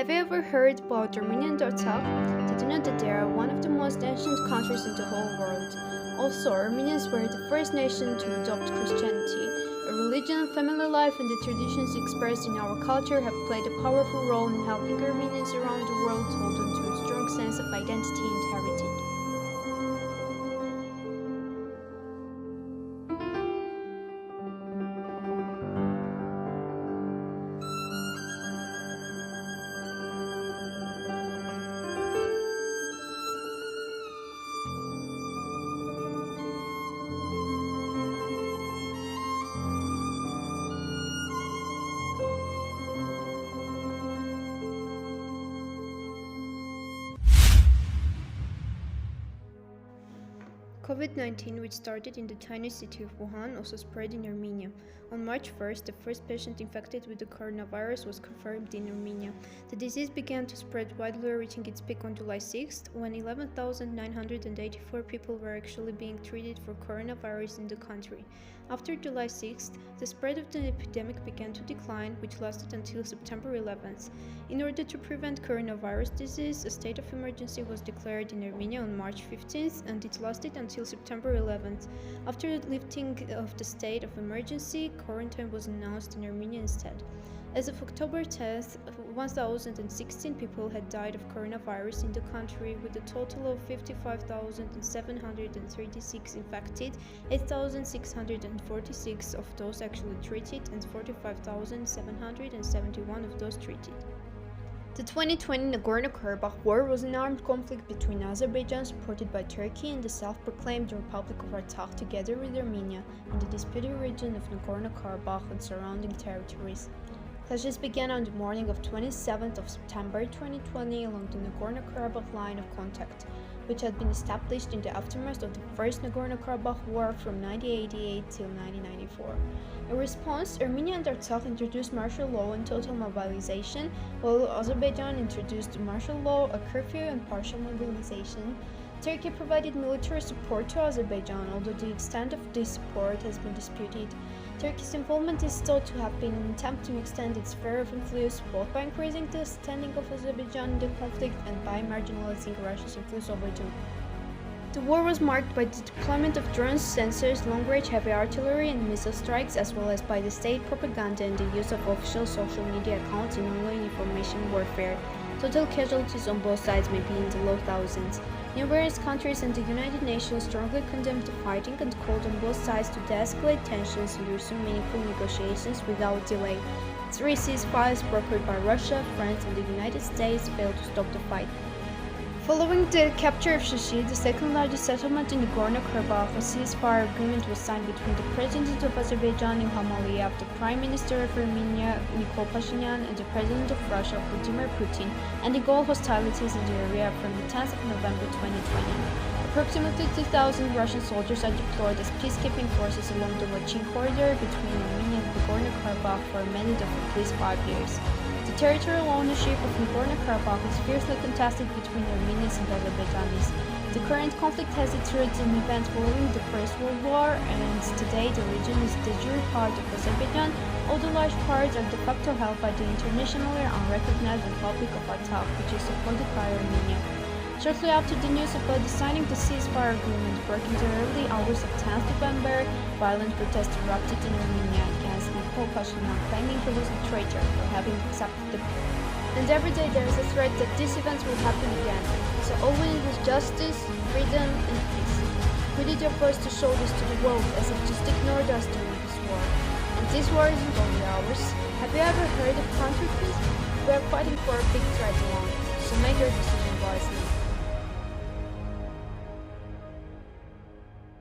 Have you ever heard about Armenia and Artsakh? Did you know that they are one of the most ancient countries in the whole world? Also, Armenians were the first nation to adopt Christianity. A religion, family life, and the traditions expressed in our culture have played a powerful role in helping Armenians around the world hold on to a strong sense of identity and heritage. COVID-19, which started in the tiny city of Wuhan, also spread in Armenia. On March 1st, the first patient infected with the coronavirus was confirmed in Armenia. The disease began to spread widely, reaching its peak on July 6th, when 11,984 people were actually being treated for coronavirus in the country. After July 6th, the spread of the epidemic began to decline, which lasted until September 11th. In order to prevent coronavirus disease, a state of emergency was declared in Armenia on March 15th, and it lasted until September 11th. After the lifting of the state of emergency, quarantine was announced in Armenia instead. As of October 10th, 1,016 people had died of coronavirus in the country, with a total of 55,736 infected, 8,646 of those actually treated, and 45,771 of those treated. The 2020 Nagorno-Karabakh war was an armed conflict between Azerbaijan, supported by Turkey, and the self-proclaimed Republic of Artsakh, together with Armenia, in the disputed region of Nagorno-Karabakh and surrounding territories. Clashes began on the morning of 27th of September 2020 along the Nagorno-Karabakh line of contact, which had been established in the aftermath of the First Nagorno-Karabakh War from 1988 till 1994. In response, Armenia and Artsakh introduced martial law and total mobilization, while Azerbaijan introduced martial law, a curfew, and partial mobilization. Turkey provided military support to Azerbaijan, although the extent of this support has been disputed. Turkey's involvement is thought to have been an attempt to extend its sphere of influence, both by increasing the standing of Azerbaijan in the conflict and by marginalizing Russia's influence over it. The war was marked by the deployment of drones, sensors, long-range heavy artillery, and missile strikes, as well as by the state propaganda and the use of official social media accounts in online information warfare. Total casualties on both sides may be in the low thousands. Numerous countries and the United Nations strongly condemned the fighting and called on both sides to de-escalate tensions and resume meaningful negotiations without delay. Three ceasefires brokered by Russia, France, and the United States failed to stop the fight. Following the capture of Shashi, the second-largest settlement in Nagorno-Karabakh, a ceasefire agreement was signed between the President of Azerbaijan, Ilham Aliyev, the Prime Minister of Armenia, Nikol Pashinyan, and the President of Russia, Vladimir Putin, ending all hostilities in the area from the 10th of November 2020. Approximately 2,000 Russian soldiers are deployed as peacekeeping forces along the Lachin corridor between Armenia and Nagorno-Karabakh for a mandate of at least 5 years. The territorial ownership of Nagorno-Karabakh is fiercely contested between Armenians and Azerbaijanis. The current conflict has its roots in events following the First World War, and today the region is de jure part of Azerbaijan, although large parts are de facto held by the internationally unrecognized Republic of Artsakh, which is supported by Armenia. Shortly after the news about the signing the ceasefire agreement broke in the early hours of 10th November, violent protests erupted in Armenia against Nikol Pashinyan, claiming he was a traitor for having accepted the peace. And every day there is a threat that these events will happen again. So all we need is justice, freedom, and peace. We need your voice to show this to the world, as it just ignored us during this war. And this war isn't only ours. Have you ever heard of counter peace? We are fighting for a big threat alone, so make your decision wisely.